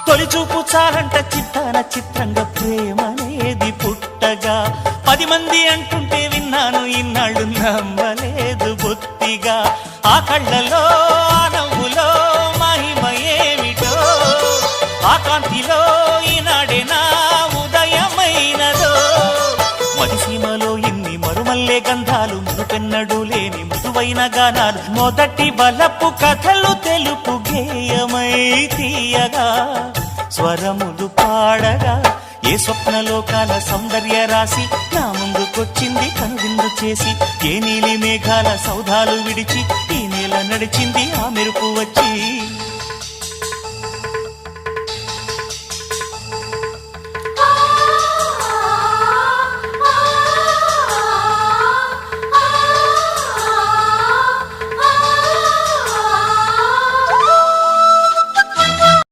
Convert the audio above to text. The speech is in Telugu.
తొలిచూపు చాలంట చిత్తాన చిత్రంగా ప్రేమనేది పుట్టగా 10 మంది అంటుంటే విన్నాను ఇన్నాళ్ళు నమ్మలేదు బొత్తిగా ఆ కళ్ళలో ఆ నవ్వులో మహిమ ఏమిటో ఆ కాంతిలో ఈనాడే నా ఉదయమైనదో మదిసీమలో ఇన్ని మరుమల్లే గంధాలు మునుపెన్నడు లేని మృదువైన గానాలు మొదటి బలపు కథలు తెలుపు గేయమై తీయగా స్వరములు పాడగా ఏ స్వప్నలోకాల సౌందర్య రాశి నా ముందుకొచ్చింది కనువిందు చేసి ఏ నీలి మేఘాల సౌధాలు విడిచి ఈ నేల నడిచింది ఆ మెరుపు వచ్చి